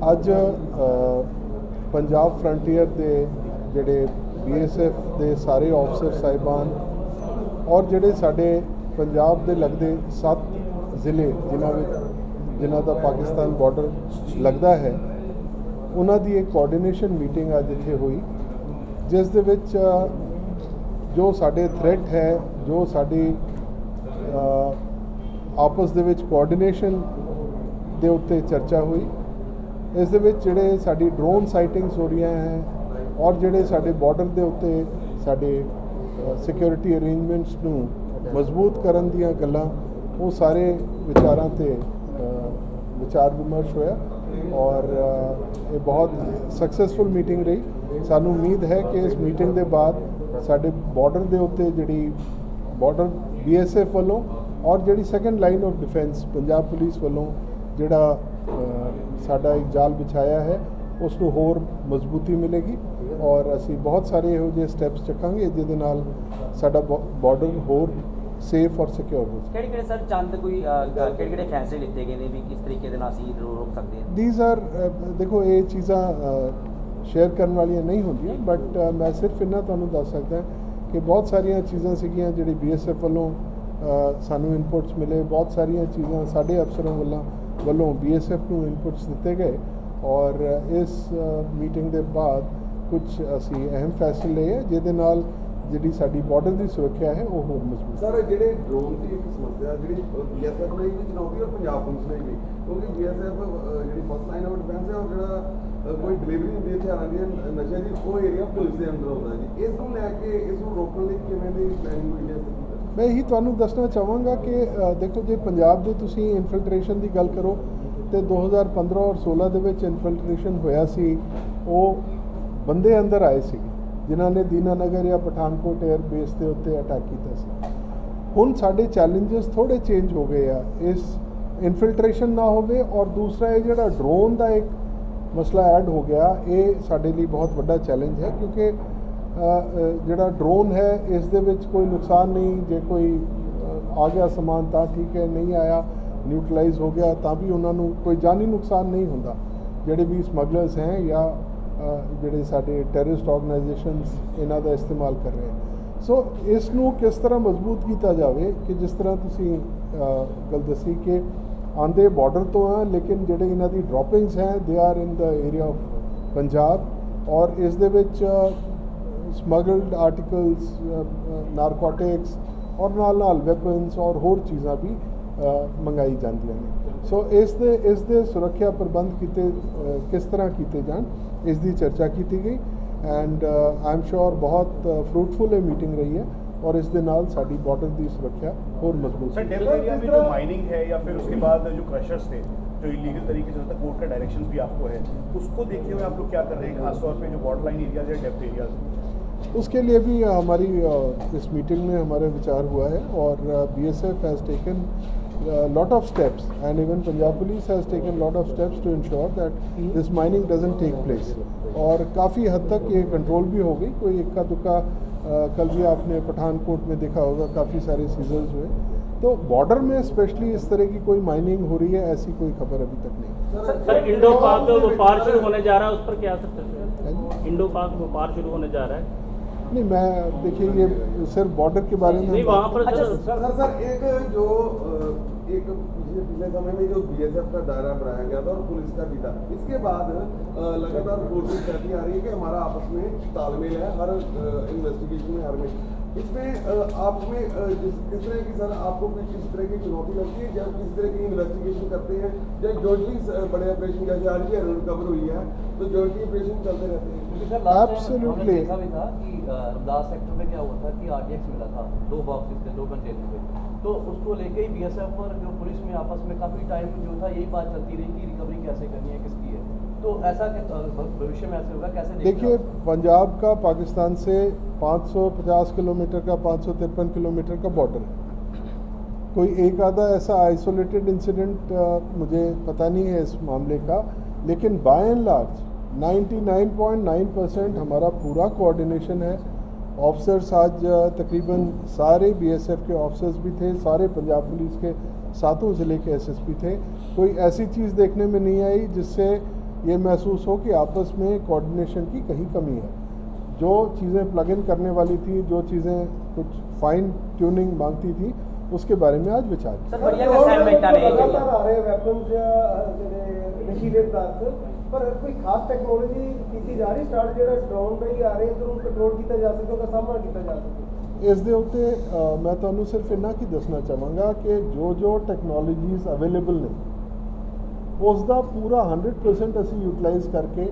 ਅੱਜ पंजाब फ्रंटियर के जोड़े BSF के सारे ऑफिसर साहिबान और जोड़े साढ़े पंजाब के लगते 7 ज़िले जिन्हों का पाकिस्तान बॉर्डर लगता है उन्हों की एक कोआर्डिनेशन मीटिंग अज इत्थे हुई जिस दे विच जो साढ़े थ्रेट है जो साड़ी आपस दे विच कोआर्डिनेशन दे उत्ते चर्चा हुई। इस दे विच जिहड़े साडी ड्रोन साइटिंग्स हो रही हैं और जिहड़े साडे बॉर्डर दे उत्ते साडे सिक्योरिटी अरेंजमेंट्स नूं मजबूत करन दीयां गल्लां वो सारे विचारां ते विचार विमर्श होया और ये बहुत सक्सैसफुल मीटिंग रही। सानू उम्मीद है कि इस मीटिंग के बाद साडे बॉर्डर के उत्ते जिहड़ी बॉर्डर BSF वालों और जिहड़ी second line of defence Punjab police वालों जिहड़ा साडा एक जाल बिछाया है उसनूं होर मजबूती मिलेगी और असी बहुत सारे इहो जिहे स्टैप्स चकांगे जिहदे नाल साडा बॉर्डर होर सेफ और सिक्योर हो जाए। किहड़े सर चंद कोई किहड़े फैसले लिते गए ने भी किस तरीके दे नाल असीं रोक सकते हैं? दीज आर देखो ये चीज़ां शेयर करने वाली नहीं होंदियां बट मैं सिर्फ इन्ना तुहानूं दस सकदा कि बहुत सारिया चीज़ां सीगियां जिहड़ी BSF वालों सानू इनपुट्स मिले, बहुत सारिया चीज़ां साडे अफसरों वालों BSF नूं इनपुट्स दिते गए और इस मीटिंग के बाद कुछ असी अहम फैसले लिए जिहदे नाल जिहड़ी साडी बॉर्डर की सुरक्षा है वो होर मजबूत। सर जिहड़े ड्रोन की एक समस्या जिहड़ी BSF ने भी चुनौती और पंजाब पुलिस ने भी क्योंकि BSF जिहड़ी फर्स्ट लाइन ऑफ डिफेंस है और जिहड़ा कोई डिलीवरी दे हथियारां दी नशे दी वो एरिया पुलिस के अंदर होता है जी। इस नूं लैके इस नूं रोकण लई किवें दी प्लानिंग होई है? मैं यही तुहानूं दसना चाहांगा कि देखो जे पंजाब दे तुसीं इनफिल्ट्रेशन की गल करो तो 2015 और 16 दे विच इनफिल्ट्रेशन होया सी वो बंदे अंदर आए सी जिन्हों ने दीनानगर या पठानकोट एयरबेस के उत्ते अटैक किया। हुण साडे चैलेंजेस थोड़े चेंज हो गए आ इस इनफिल्ट्रेशन ना होवे और दूसरा ये जिहड़ा ड्रोन का एक मसला ऐड हो गया ये साडे लिए बहुत बड़ा चैलेंज है क्योंकि जिहड़ा ड्रोन है इस दे विच कोई नुकसान नहीं, जे कोई आ गया समान तां ठीक है, नहीं आया न्यूट्रलाइज हो गया तां भी उन्होंने कोई जानी नुकसान नहीं होंदा। जिहड़े भी स्मगलर्स हैं या जिहड़े साडे टैररिस्ट ऑर्गेनाइजेशनस इन्हां दा इस्तेमाल कर रहे हैं। सो इस नूं किस तरह मजबूत किया जाए कि जिस तरह तुसीं गल दसी कि आंदे बॉर्डर तो हैं लेकिन जिहड़े इन्हां दी ड्रॉपिंग्स हैं they are in the area of Punjab और इस दे विच स्मगल्ड आर्टिकल्स नारकोटिक्स और नाल वैपन्स और होर चीज़ां भी मंगाई जांदियां ने। सो इस दे सुरक्षा प्रबंध किते किस तरह किए जान इसकी चर्चा की गई एंड आई एम श्योर बहुत फ्रूटफुल ये मीटिंग रही है और इस दे नाल साडी बॉर्डर की सुरक्षा और मजबूत। सर डेल्टा एरिया में जो माइनिंग है या फिर उसके बाद जो क्रशर्स थे जो इलीगल तरीके से कोर्ट का डायरेक्शंस भी आपको है उसको देखते हुए आप लोग क्या कर रहे हैं खासतौर पे जो बॉर्डर लाइन एरियाज है डेप्थ एरियाज? उसके लिए भी हमारी इस मीटिंग में हमारा विचार हुआ है और BSF has taken lot of steps and even Punjab police has taken lot of steps to ensure that this mining doesn't take place और काफ़ी हद तक ये कंट्रोल भी हो गई। कोई इक्का दुक्का कल भी आपने पठानकोट में देखा होगा काफ़ी सारे सीजर्स हुए तो बॉर्डर में स्पेशली इस तरह की कोई माइनिंग हो रही है ऐसी कोई खबर अभी तक नहीं। सर इंडो पाक व्यापार शुरू होने जा रहा है उस पर क्या सकते? इंडो पाक व्यापार शुरू होने जा रहा है? नहीं मैं देखिए ये सिर्फ बॉर्डर के बारे में वहाँ पर सर एक जो एक पिछले समय में जो BSF का दायरा बनाया गया था और पुलिस का भी था इसके बाद लगातार फोर्सेस कहती आ रही है कि हमारा आपस में तालमेल है हर इन्वेस्टिगेशन में हर में इसमें आप में किस तरह की सर आपको किस तरह की चुनौती लगती है जब किस तरह की इन्वेस्टिगेशन करते हैं जब जॉइंटली बड़े ऑपरेशन जैसे आज भी रिकवर हुई है तो जॉइंटली ऑपरेशन चलते रहते हैं? एब्सोल्युटली देखा भी था कि रमदास सेक्टर में क्या हुआ था कि RDX मिला था 2 बॉक्सेस थे 2 कंटेनर में तो उसको लेके ही BSF और जो पुलिस में आपस में काफ़ी टाइम जो था यही बात चलती रही कि रिकवरी कैसे करनी है किसकी है तो ऐसा भविष्य में ऐसे होगा कैसे? देखिए पंजाब का पाकिस्तान से 550 किलोमीटर का 553 किलोमीटर का बॉर्डर है। कोई एक आधा ऐसा आइसोलेटेड इंसिडेंट मुझे पता नहीं है इस मामले का लेकिन बाय एंड लार्ज 99.9% हमारा पूरा कोऑर्डिनेशन है। ऑफिसर्स आज तकरीबन सारे BSF के ऑफिसर्स भी थे, सारे पंजाब पुलिस के 7 ज़िले के SSP थे। कोई ऐसी चीज़ देखने में नहीं आई जिससे ये महसूस हो कि आपस में कोऑर्डिनेशन की कहीं कमी है। जो चीज़ें प्लग इन करने वाली थी, जो चीज़ें कुछ फाइन ट्यूनिंग मांगती थी, उसके बारे में आज विचार किया। सर बढ़िया असाइनमेंट लगातार आ रहे वेपन्स या नशीले पदार्थ पर कोई खास टेक्नोलॉजी की जा रही स्टार्ट जो ड्रोन पे ही आ रहे हैं तो उनको कंट्रोल किया जा सके, उनका सामना किया जा सके। इस दे उत्ते मैं तुहानू सिर्फ इन्ना की दसना चाहांगा कि जो टैक्नोलॉजीज अवेलेबल ने उसका पूरा 100% असी यूटिलाइज करके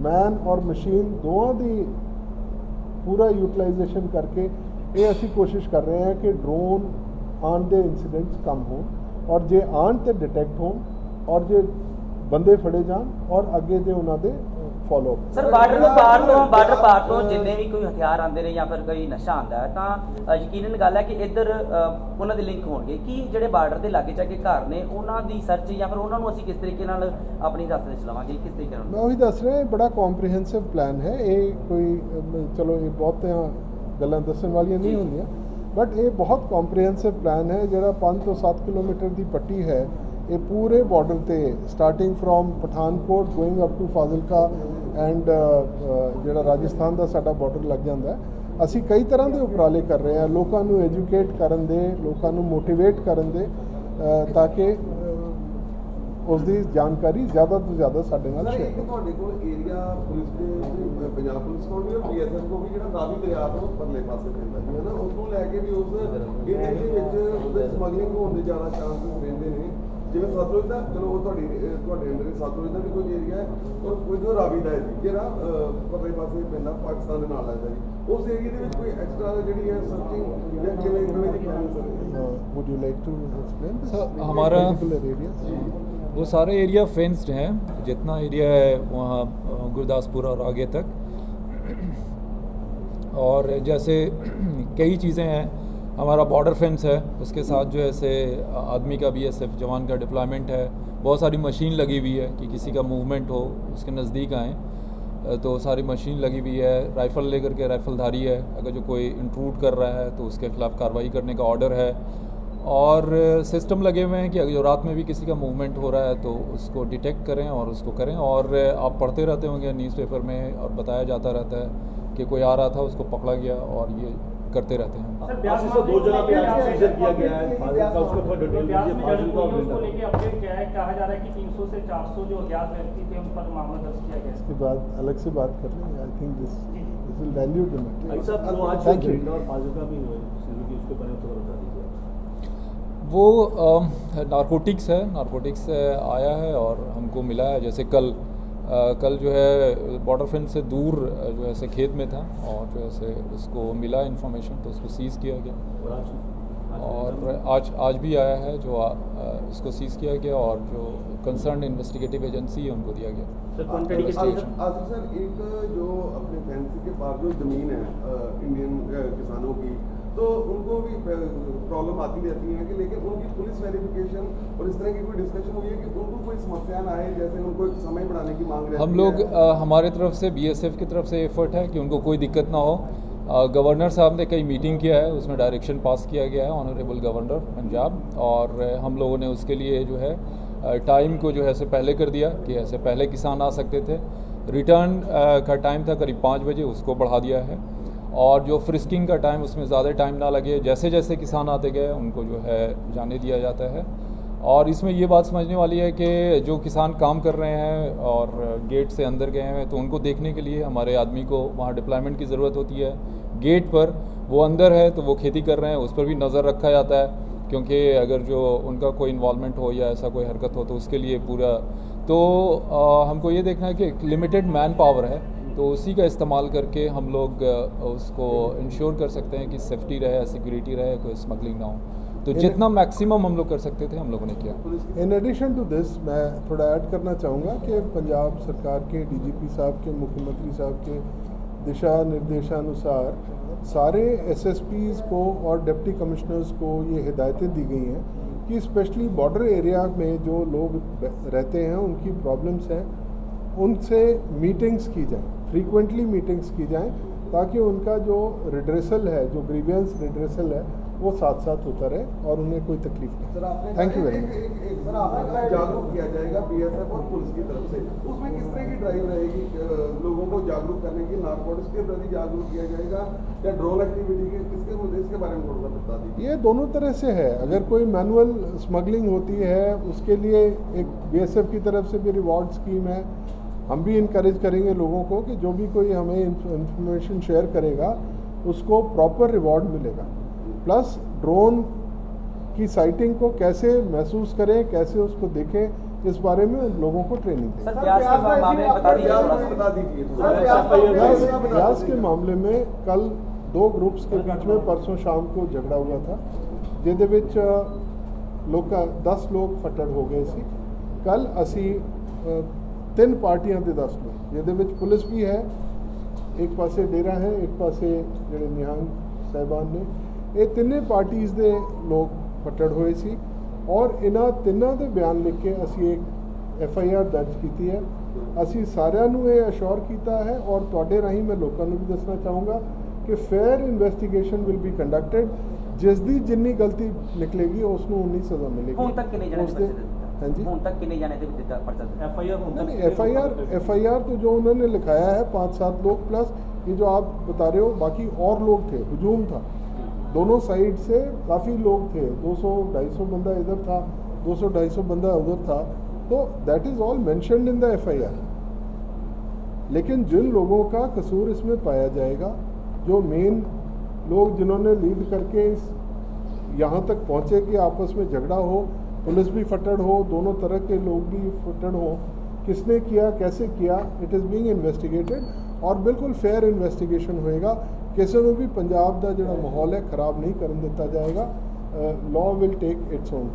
मैन और मशीन दोवां दी पूरा यूटिलाइजेशन करके ये असी कोशिश कर रहे हैं कि ड्रोन आन दे इंसीडेंट्स कम हो और जे आन ते डिटेक्ट हो और जे बंदे फड़े जान और अगे दे उन्हां दे फॉलो। सर बार्डर पार तो जिन्ने भी कोई हथियार आते हैं या फिर कोई नशा आता है तो यकीनन गल है कि इधर उन्होंने लिंक होंगे कि जोड़े बार्डर के लागे चागे घर ने उन्होंने सर्च या फिर उन्होंने असीं किस तरीके नाल अपनी रास्ते चलावांगे, किस तरीके नाल? मैं वही दस रहा बड़ा कॉम्प्रीहेंसिव प्लान है ये। कोई चलो ये बहुत गल्लां दस्सण वालियां नहीं होंदियां बट ये बहुत कॉम्प्रीहेंसिव प्लान है जिहड़ा 5 तो 7 किलोमीटर की पट्टी है ये पूरे बॉर्डर ते starting from Pathankot going up to Fazilka and जिहड़ा राजस्थान का साडा बॉर्डर लग जाता है। असी कई तरह के उपराले कर रहे हैं लोगों को एजुकेट करन दे, लोगों को मोटिवेट करन दे ताकि उसकी जानकारी ज़्यादा तो ज़्यादा साडे नाल शेयर एक ਤੁਹਾਡੇ ਕੋਲ ਏਰੀਆ ਪੁਲਿਸ ਦੇ ਪੰਜਾਬ ਪੁਲਿਸ ਕੋਲ ਵੀ ਔਰ BSF ਕੋਲ ਵੀ ਜਿਹੜਾ ਰਾਵੀ ਦਰਿਆ ਤੋਂ ਪਰਲੇ ਪਾਸੇ ਪੈਂਦਾ ਜੀ ਹੈ ਨਾ ਉਸ ਨੂੰ ਲੈ ਕੇ ਵੀ ਉਸ ਏਰੀਆ ਦੇ ਵਿੱਚ ਸਮਗਲਿੰਗ ਹੋਣ ਦੇ ਜ਼ਿਆਦਾ ਚਾਂਸਸ ਰਹਿੰਦੇ ਨੇ। ਜਿਵੇਂ ਸਤਲੁਜ ਦਾ ਚਲੋ ਉਹ ਤੁਹਾਡੇ ਅੰਦਰ ਸਤਲੁਜ ਦਾ ਵੀ ਕੋਈ ਏਰੀਆ ਹੈ ਔਰ ਕੋਈ ਜੋ ਰਾਵੀ ਦਾ ਹੈ ਜੀ ਜਿਹੜਾ ਪਰਲੇ ਪਾਸੇ ਪੈਂਦਾ ਪਾਕਿਸਤਾਨ ਦੇ ਨਾਲ ਲੱਗਦਾ ਜੀ ਉਸ ਏਰੀਆ ਦੇ ਵਿੱਚ ਕੋਈ ਐਕਸਟਰਾ ਜਿਹੜੀ ਹੈ ਸਰਚਿੰਗ ਜਾਂ ਕਿਵੇਂ ਦੀ plan sir? Would you like to explain sir हमारा वो सारे एरिया फेंस्ड हैं, जितना एरिया है वहाँ गुरदासपुर और आगे तक। और जैसे कई चीज़ें हैं, हमारा बॉर्डर फेंस है, उसके साथ जो है से आदमी का BSF जवान का डिप्लॉयमेंट है, बहुत सारी मशीन लगी हुई है कि किसी का मूवमेंट हो उसके नज़दीक आएँ तो सारी मशीन लगी हुई है। राइफ़ल लेकर के राइफलधारी है, अगर जो कोई इंट्रूड कर रहा है तो उसके ख़िलाफ़ कार्रवाई करने का ऑर्डर है। और सिस्टम लगे हुए हैं कि अगर जो रात में भी किसी का मूवमेंट हो रहा है तो उसको डिटेक्ट करें और उसको करें। और आप पढ़ते रहते होंगे न्यूज़पेपर में और बताया जाता रहता है कि कोई आ रहा था उसको पकड़ा गया और ये करते रहते हैं। सर ब्यास में 2 जगह पे आज सीजन किया गया है, फाजिलका उसका थोड़ा डिटेल दीजिए। फाजिलका उसको लेके अपडेट क्या है? कहा जा रहा है कि 300 से 400 जो अज्ञात व्यक्ति थे उन पर मामला दर्ज किया गया। इसके बाद अलग से बात कर लेंगे। I think this will value the matter. Sir वो आज Thank you. और फाजिलका भी हुए सीजन उसके बारे में थोड़ा बता दीजिए। वो नारकोटिक्स है, नारकोटिक्स से आया है और हमको मिला है। जैसे कल जो है बॉर्डर फेंस से दूर जो है से खेत में था और जो है से उसको मिला इन्फॉर्मेशन तो उसको सीज़ किया गया। और आज भी आया है जो इसको सीज़ किया गया और जो कंसर्न इन्वेस्टिगेटिव एजेंसी है उनको दिया गया। आसिफ सर एक जो अपने फैंसी के पास जो ज़मीन है इंडियन किसानों की तो उनको भी प्रॉब्लम आती रहती है कि लेकिन उनकी पुलिस वेरिफिकेशन और इस तरह की कोई डिस्कशन हुई है कि उनको कोई समस्या ना आए, जैसे उनको एक समय बढ़ाने की मांग रहती है? हम लोग हमारे तरफ से BSF की तरफ से एफर्ट है कि उनको कोई दिक्कत ना हो। गवर्नर साहब ने कई मीटिंग किया है, उसमें डायरेक्शन पास किया गया है ऑनरेबल गवर्नर पंजाब, और हम लोगों ने उसके लिए जो है टाइम को जो है से पहले कर दिया कि ऐसे पहले किसान आ सकते थे। रिटर्न का टाइम था करीब 5 बजे, उसको बढ़ा दिया है। और जो फ्रिस्किंग का टाइम उसमें ज़्यादा टाइम ना लगे, जैसे जैसे किसान आते गए उनको जो है जाने दिया जाता है। और इसमें ये बात समझने वाली है कि जो किसान काम कर रहे हैं और गेट से अंदर गए हैं तो उनको देखने के लिए हमारे आदमी को वहाँ डिप्लॉयमेंट की ज़रूरत होती है। गेट पर वो अंदर है तो वो खेती कर रहे हैं, उस पर भी नज़र रखा जाता है, क्योंकि अगर जो उनका कोई इन्वॉल्वमेंट हो या ऐसा कोई हरकत हो तो उसके लिए पूरा तो हमको ये देखना है कि लिमिटेड मैन पावर है तो उसी का इस्तेमाल करके हम लोग उसको इंश्योर कर सकते हैं कि सेफ्टी रहे, सिक्योरिटी रहे, कोई स्मगलिंग ना हो। तो जितना मैक्सिमम हम लोग कर सकते थे हम लोगों ने किया। इन एडिशन टू दिस मैं थोड़ा ऐड करना चाहूँगा कि पंजाब सरकार के DGP साहब के, मुख्यमंत्री साहब के दिशा निर्देशानुसार सारे SSPs को और डिप्टी कमिश्नर्स को ये हिदायतें दी गई हैं कि स्पेशली बॉर्डर एरिया में जो लोग रहते हैं उनकी प्रॉब्लम्स हैं, उनसे मीटिंग्स की जाएँ, फ्रीक्वेंटली मीटिंग्स की जाएँ ताकि उनका जो रिड्रेसल है, जो ग्रीवियंस रिड्रेसल है वो साथ साथ होता रहे और उन्हें कोई तकलीफ सर नहीं। आपने थैंक यू कहा वेरी मच। सर आपने कहा जागरूक किया जाएगा बीएसएफ और पुलिस की तरफ से, उसमें किस तरह की ड्राइव रहेगी? लोगों को जागरूक करने की, नारकोटिक्स के प्रति जागरूक किया जाएगा या ड्रोन एक्टिविटी के इसके बारे में थोड़ा सा बता दीजिए। ये दोनों तरह से है। अगर कोई मैनुअल स्मगलिंग होती है उसके लिए एक बीएसएफ की तरफ से भी रिवॉर्ड स्कीम है। हम भी इनकरेज करेंगे लोगों को कि जो भी कोई हमें इंफॉर्मेशन शेयर करेगा उसको प्रॉपर रिवॉर्ड मिलेगा। प्लस ड्रोन की साइटिंग को कैसे महसूस करें, कैसे उसको देखें, इस बारे में लोगों को ट्रेनिंग दें। सर प्याज के मामले में बता दीजिए थोड़ा सा। बता दीजिए प्याज के मामले में कल 2 ग्रुप्स के बीच में परसों शाम को झगड़ा हुआ था जिहदे विच लोग 10 लोग फट्टड़ हो गए सी। कल असी 3 पार्टियां दे 10 लोग जिहदे विच पुलिस भी है, एक पासे डेरा है, एक पासे जिहड़े निहंग साहिबान ने, ये तिन्ने पार्टीज़ दे लोग फट्टड़ होए सी और इन्हां तिन्नां दे बयान लिख के असी एक FIR दर्ज की है। असी सारिਆਂ ਨੂੰ ਇਹ ਅਸ਼ੋਰ ਕੀਤਾ है और ਤੁਹਾਡੇ ਰਾਹੀਂ मैं लोगों ਨੂੰ भी दसना चाहूँगा कि fair investigation will be conducted. जिस दी जिन्नी गलती निकलेगी उसनों उन्नी सज़ा मिलेगी। ਹੁਣ तक किन्ने जाने उसदे- हाँ जी ਹੁਣ तक किन्ने जाने ते दित्ता पर्चा दित्ता? FIR FIR तो जो उन्होंने लिखाया है 5-7 लोग प्लस ये जो आप बता रहे हो बाकी और लोग थे। हुजूम था दोनों साइड से, काफ़ी लोग थे, 200-250 बंदा इधर था, 200-250 बंदा उधर था। तो that is all mentioned in the FIR। लेकिन जिन लोगों का कसूर इसमें पाया जाएगा, जो मेन लोग जिन्होंने लीड करके इस यहाँ तक पहुँचे कि आपस में झगड़ा हो, पुलिस भी फट्टड़ हो, दोनों तरह के लोग भी फट्टड़ हो, किसने किया, कैसे किया, इट इज़ बीइंग इन्वेस्टिगेटेड और बिल्कुल फेयर इन्वेस्टिगेशन होएगा। किसी को भी पंजाब का जो माहौल है खराब नहीं करन दिता जाएगा। Law will take its own.